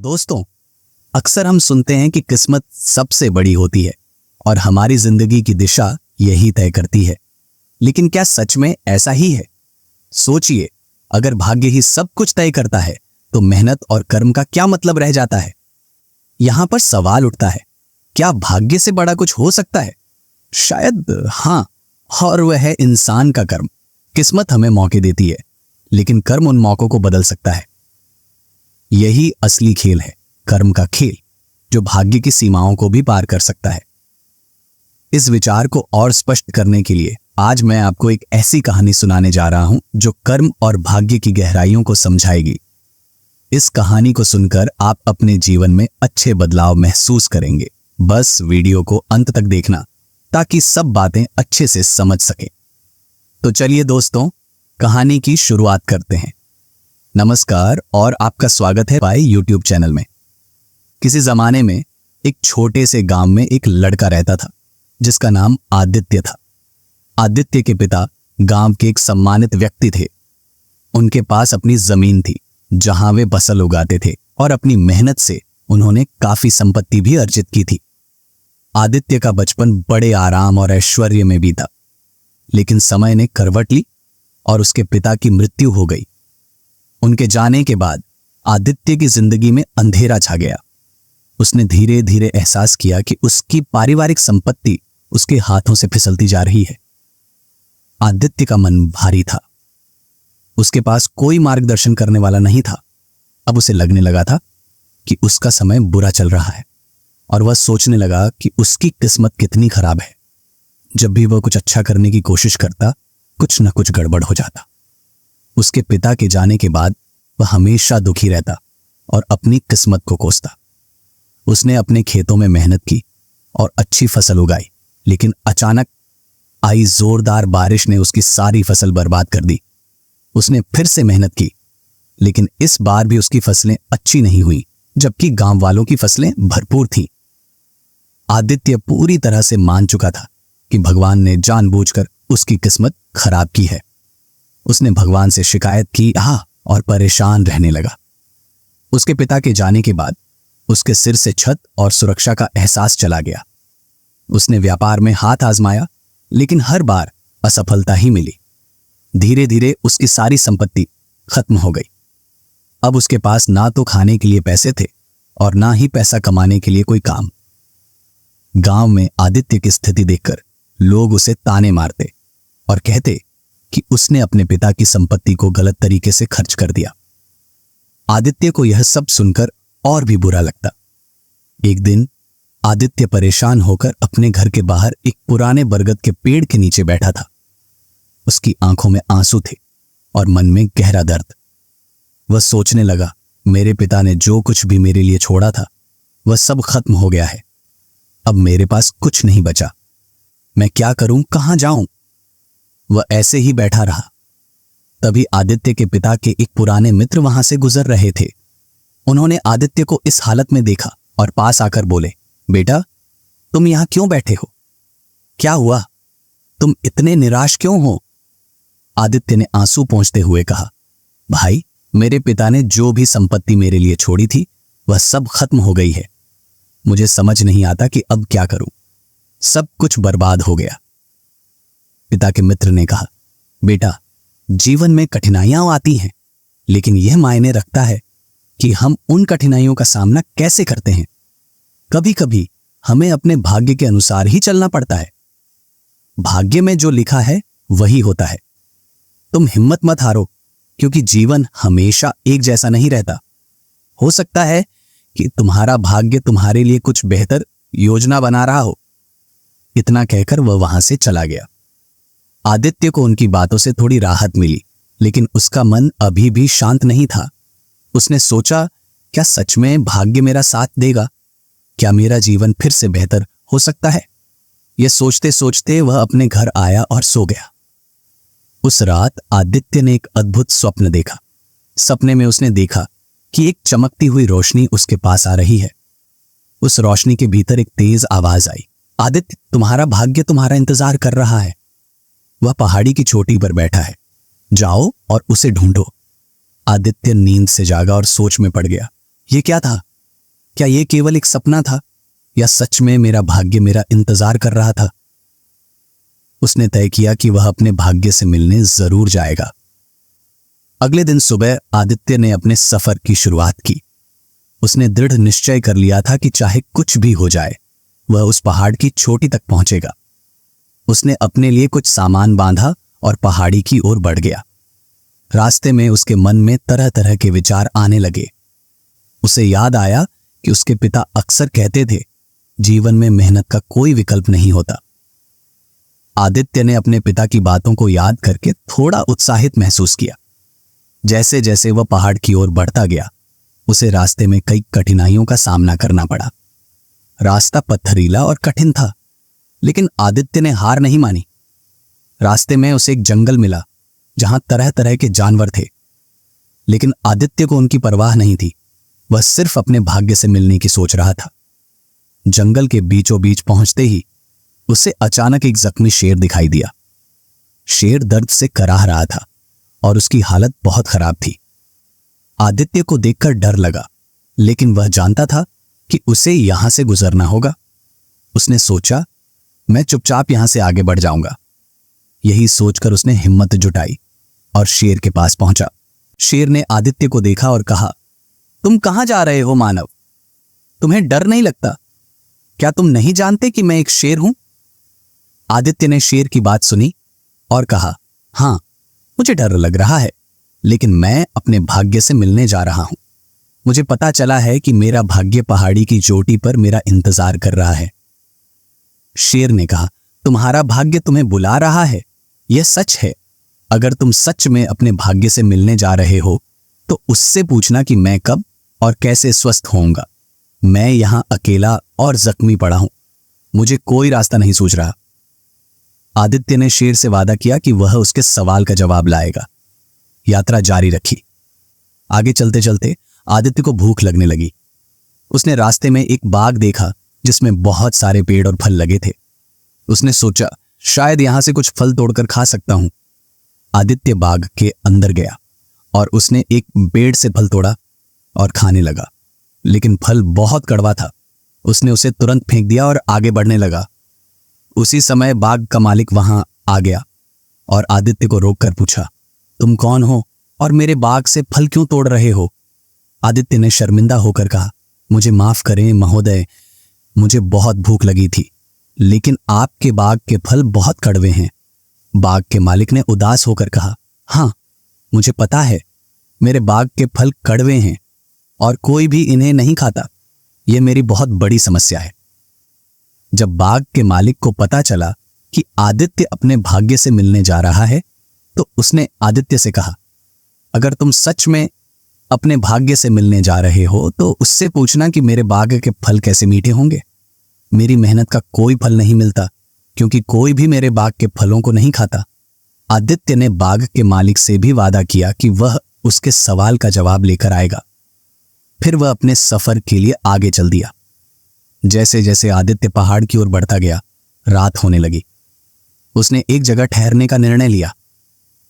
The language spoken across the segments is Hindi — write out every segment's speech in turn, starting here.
दोस्तों, अक्सर हम सुनते हैं कि किस्मत सबसे बड़ी होती है और हमारी जिंदगी की दिशा यही तय करती है। लेकिन क्या सच में ऐसा ही है? सोचिए, अगर भाग्य ही सब कुछ तय करता है तो मेहनत और कर्म का क्या मतलब रह जाता है? यहां पर सवाल उठता है, क्या भाग्य से बड़ा कुछ हो सकता है? शायद हां, और वह है इंसान का कर्म। किस्मत हमें मौके देती है, लेकिन कर्म उन मौकों को बदल सकता है। यही असली खेल है, कर्म का खेल, जो भाग्य की सीमाओं को भी पार कर सकता है। इस विचार को और स्पष्ट करने के लिए आज मैं आपको एक ऐसी कहानी सुनाने जा रहा हूं जो कर्म और भाग्य की गहराइयों को समझाएगी। इस कहानी को सुनकर आप अपने जीवन में अच्छे बदलाव महसूस करेंगे। बस वीडियो को अंत तक देखना ताकि सब बातें अच्छे से समझ सकें। तो चलिए दोस्तों, कहानी की शुरुआत करते हैं। नमस्कार और आपका स्वागत है हमारे YouTube चैनल में। किसी जमाने में एक छोटे से गांव में एक लड़का रहता था जिसका नाम आदित्य था। आदित्य के पिता गांव के एक सम्मानित व्यक्ति थे। उनके पास अपनी जमीन थी जहां वे फसल उगाते थे और अपनी मेहनत से उन्होंने काफी संपत्ति भी अर्जित की थी। आदित्य का बचपन बड़े आराम और ऐश्वर्य में बीता, लेकिन समय ने करवट ली और उसके पिता की मृत्यु हो गई। उनके जाने के बाद आदित्य की जिंदगी में अंधेरा छा गया। उसने धीरे धीरे एहसास किया कि उसकी पारिवारिक संपत्ति उसके हाथों से फिसलती जा रही है। आदित्य का मन भारी था। उसके पास कोई मार्गदर्शन करने वाला नहीं था। अब उसे लगने लगा था कि उसका समय बुरा चल रहा है और वह सोचने लगा कि उसकी किस्मत कितनी खराब है। जब भी वह कुछ अच्छा करने की कोशिश करता, कुछ न कुछ गड़बड़ हो जाता। उसके पिता के जाने के बाद वह हमेशा दुखी रहता और अपनी किस्मत को कोसता। उसने अपने खेतों में मेहनत की और अच्छी फसल उगाई, लेकिन अचानक आई जोरदार बारिश ने उसकी सारी फसल बर्बाद कर दी। उसने फिर से मेहनत की, लेकिन इस बार भी उसकी फसलें अच्छी नहीं हुई, जबकि गांव वालों की फसलें भरपूर थीं। आदित्य पूरी तरह से मान चुका था कि भगवान ने जानबूझकर उसकी किस्मत खराब की है। उसने भगवान से शिकायत की और परेशान रहने लगा। उसके पिता के जाने के बाद उसके सिर से छत और सुरक्षा का एहसास चला गया। उसने व्यापार में हाथ आजमाया, लेकिन हर बार असफलता ही मिली। धीरे धीरे उसकी सारी संपत्ति खत्म हो गई। अब उसके पास ना तो खाने के लिए पैसे थे और ना ही पैसा कमाने के लिए कोई काम। गांव में आदित्य की स्थिति देखकर लोग उसे ताने मारते और कहते कि उसने अपने पिता की संपत्ति को गलत तरीके से खर्च कर दिया। आदित्य को यह सब सुनकर और भी बुरा लगता। एक दिन आदित्य परेशान होकर अपने घर के बाहर एक पुराने बरगद के पेड़ के नीचे बैठा था। उसकी आंखों में आंसू थे और मन में गहरा दर्द। वह सोचने लगा, मेरे पिता ने जो कुछ भी मेरे लिए छोड़ा था वह सब खत्म हो गया है। अब मेरे पास कुछ नहीं बचा। मैं क्या करूं, कहां जाऊं? वह ऐसे ही बैठा रहा। तभी आदित्य के पिता के एक पुराने मित्र वहां से गुजर रहे थे। उन्होंने आदित्य को इस हालत में देखा और पास आकर बोले, बेटा, तुम यहां क्यों बैठे हो? क्या हुआ? तुम इतने निराश क्यों हो? आदित्य ने आंसू पोंछते हुए कहा, भाई, मेरे पिता ने जो भी संपत्ति मेरे लिए छोड़ी थी वह सब खत्म हो गई है। मुझे समझ नहीं आता कि अब क्या करूं। सब कुछ बर्बाद हो गया। पिता के मित्र ने कहा, बेटा, जीवन में कठिनाइयां आती हैं, लेकिन यह मायने रखता है कि हम उन कठिनाइयों का सामना कैसे करते हैं। कभी कभी हमें अपने भाग्य के अनुसार ही चलना पड़ता है। भाग्य में जो लिखा है वही होता है। तुम हिम्मत मत हारो, क्योंकि जीवन हमेशा एक जैसा नहीं रहता। हो सकता है कि तुम्हारा भाग्य तुम्हारे लिए कुछ बेहतर योजना बना रहा हो। इतना कहकर वह वहां से चला गया। आदित्य को उनकी बातों से थोड़ी राहत मिली, लेकिन उसका मन अभी भी शांत नहीं था। उसने सोचा, क्या सच में भाग्य मेरा साथ देगा? क्या मेरा जीवन फिर से बेहतर हो सकता है? यह सोचते सोचते वह अपने घर आया और सो गया। उस रात आदित्य ने एक अद्भुत स्वप्न देखा। सपने में उसने देखा कि एक चमकती हुई रोशनी उसके पास आ रही है। उस रोशनी के भीतर एक तेज आवाज आई, आदित्य, तुम्हारा भाग्य तुम्हारा इंतजार कर रहा है। वह पहाड़ी की चोटी पर बैठा है, जाओ और उसे ढूंढो। आदित्य नींद से जागा और सोच में पड़ गया। ये क्या था? क्या ये केवल एक सपना था या सच में मेरा भाग्य मेरा इंतजार कर रहा था? उसने तय किया कि वह अपने भाग्य से मिलने जरूर जाएगा। अगले दिन सुबह आदित्य ने अपने सफर की शुरुआत की। उसने दृढ़ निश्चय कर लिया था कि चाहे कुछ भी हो जाए वह उस पहाड़ की चोटी तक पहुंचेगा। उसने अपने लिए कुछ सामान बांधा और पहाड़ी की ओर बढ़ गया। रास्ते में उसके मन में तरह तरह के विचार आने लगे। उसे याद आया कि उसके पिता अक्सर कहते थे, जीवन में मेहनत का कोई विकल्प नहीं होता। आदित्य ने अपने पिता की बातों को याद करके थोड़ा उत्साहित महसूस किया। जैसे जैसे वह पहाड़ की ओर बढ़ता गया उसे रास्ते में कई कठिनाइयों का सामना करना पड़ा। रास्ता पत्थरीला और कठिन था, लेकिन आदित्य ने हार नहीं मानी। रास्ते में उसे एक जंगल मिला जहां तरह तरह के जानवर थे, लेकिन आदित्य को उनकी परवाह नहीं थी। वह सिर्फ अपने भाग्य से मिलने की सोच रहा था। जंगल के बीचों बीच पहुंचते ही उसे अचानक एक जख्मी शेर दिखाई दिया। शेर दर्द से कराह रहा था और उसकी हालत बहुत खराब थी। आदित्य को देखकर डर लगा, लेकिन वह जानता था कि उसे यहां से गुजरना होगा। उसने सोचा, मैं चुपचाप यहां से आगे बढ़ जाऊंगा। यही सोचकर उसने हिम्मत जुटाई और शेर के पास पहुंचा। शेर ने आदित्य को देखा और कहा, तुम कहां जा रहे हो मानव? तुम्हें डर नहीं लगता? क्या तुम नहीं जानते कि मैं एक शेर हूं? आदित्य ने शेर की बात सुनी और कहा, हां, मुझे डर लग रहा है, लेकिन मैं अपने भाग्य से मिलने जा रहा हूं। मुझे पता चला है कि मेरा भाग्य पहाड़ी की चोटी पर मेरा इंतजार कर रहा है। शेर ने कहा, तुम्हारा भाग्य तुम्हें बुला रहा है, यह सच है। अगर तुम सच में अपने भाग्य से मिलने जा रहे हो तो उससे पूछना कि मैं कब और कैसे स्वस्थ होऊंगा। मैं यहां अकेला और जख्मी पड़ा हूं, मुझे कोई रास्ता नहीं सूझ रहा। आदित्य ने शेर से वादा किया कि वह उसके सवाल का जवाब लाएगा। यात्रा जारी रखी। आगे चलते चलते आदित्य को भूख लगने लगी। उसने रास्ते में एक बाग देखा जिसमें बहुत सारे पेड़ और फल लगे थे। उसने सोचा, शायद यहां से कुछ फल तोड़कर खा सकता हूं। आदित्य बाग के अंदर गया और उसने एक पेड़ से फल तोड़ा और खाने लगा, लेकिन फल बहुत कड़वा था। उसने उसे तुरंत फेंक दिया और आगे बढ़ने लगा। उसी समय बाग का मालिक वहां आ गया और आदित्य को रोककर पूछा, तुम कौन हो और मेरे बाग से फल क्यों तोड़ रहे हो? आदित्य ने शर्मिंदा होकर कहा, मुझे माफ करें महोदय, मुझे बहुत भूख लगी थी, लेकिन आपके बाग के फल बहुत कड़वे हैं। बाग के मालिक ने उदास होकर कहा, हाँ, मुझे पता है, मेरे बाग के फल कड़वे हैं और कोई भी इन्हें नहीं खाता। यह मेरी बहुत बड़ी समस्या है। जब बाग के मालिक को पता चला कि आदित्य अपने भाग्य से मिलने जा रहा है तो उसने आदित्य से कहा, अगर तुम सच में अपने भाग्य से मिलने जा रहे हो तो उससे पूछना कि मेरे बाग के फल कैसे मीठे होंगे। मेरी मेहनत का कोई फल नहीं मिलता क्योंकि कोई भी मेरे बाग के फलों को नहीं खाता। आदित्य ने बाग के मालिक से भी वादा किया कि वह उसके सवाल का जवाब लेकर आएगा। फिर वह अपने सफर के लिए आगे चल दिया। जैसे जैसे आदित्य पहाड़ की ओर बढ़ता गया, रात होने लगी। उसने एक जगह ठहरने का निर्णय लिया।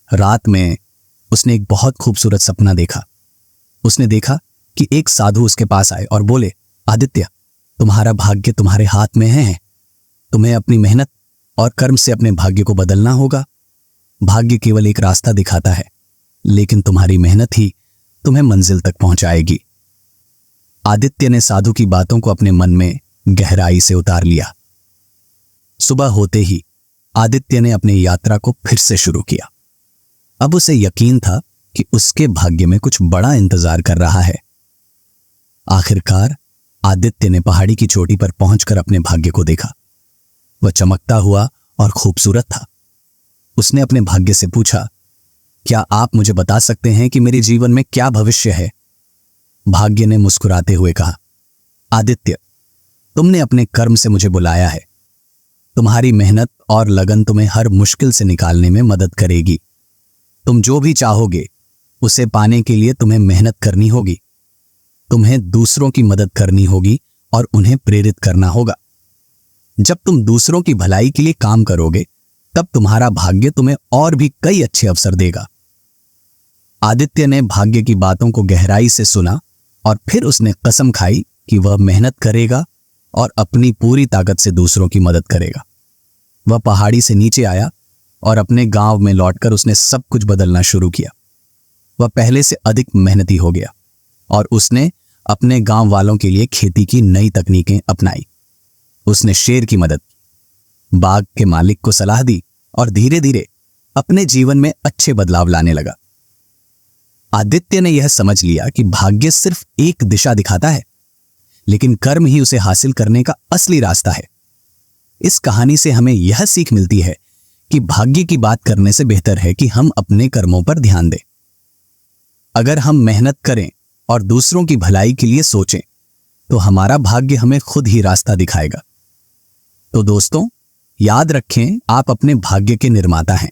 रात में उसने एक बहुत खूबसूरत सपना देखा। उसने देखा कि एक साधु उसके पास आए और बोले, आदित्य, तुम्हारा भाग्य तुम्हारे हाथ में है। तुम्हें अपनी मेहनत और कर्म से अपने भाग्य को बदलना होगा। भाग्य केवल एक रास्ता दिखाता है, लेकिन तुम्हारी मेहनत ही तुम्हें मंजिल तक पहुंचाएगी। आदित्य ने साधु की बातों को अपने मन में गहराई से उतार लिया। सुबह होते ही आदित्य ने अपनी यात्रा को फिर से शुरू किया। अब उसे यकीन था कि उसके भाग्य में कुछ बड़ा इंतजार कर रहा है। आखिरकार आदित्य ने पहाड़ी की चोटी पर पहुंचकर अपने भाग्य को देखा। वह चमकता हुआ और खूबसूरत था। उसने अपने भाग्य से पूछा, क्या आप मुझे बता सकते हैं कि मेरे जीवन में क्या भविष्य है? भाग्य ने मुस्कुराते हुए कहा, आदित्य, तुमने अपने कर्म से मुझे बुलाया है। तुम्हारी मेहनत और लगन तुम्हें हर मुश्किल से निकालने में मदद करेगी। तुम जो भी चाहोगे उसे पाने के लिए तुम्हें मेहनत करनी होगी। तुम्हें दूसरों की मदद करनी होगी और उन्हें प्रेरित करना होगा। जब तुम दूसरों की भलाई के लिए काम करोगे तब तुम्हारा भाग्य तुम्हें और भी कई अच्छे अवसर देगा। आदित्य ने भाग्य की बातों को गहराई से सुना और फिर उसने कसम खाई कि वह मेहनत करेगा और अपनी पूरी ताकत से दूसरों की मदद करेगा। वह पहाड़ी से नीचे आया और अपने गांव में लौटकर उसने सब कुछ बदलना शुरू किया। वह पहले से अधिक मेहनती हो गया और उसने अपने गांव वालों के लिए खेती की नई तकनीकें अपनाई। उसने शेर की मदद की, बाग के मालिक को सलाह दी और धीरे धीरे अपने जीवन में अच्छे बदलाव लाने लगा। आदित्य ने यह समझ लिया कि भाग्य सिर्फ एक दिशा दिखाता है, लेकिन कर्म ही उसे हासिल करने का असली रास्ता है। इस कहानी से हमें यह सीख मिलती है कि भाग्य की बात करने से बेहतर है कि हम अपने कर्मों पर ध्यान दें। अगर हम मेहनत करें और दूसरों की भलाई के लिए सोचें, तो हमारा भाग्य हमें खुद ही रास्ता दिखाएगा। तो दोस्तों, याद रखें, आप अपने भाग्य के निर्माता हैं।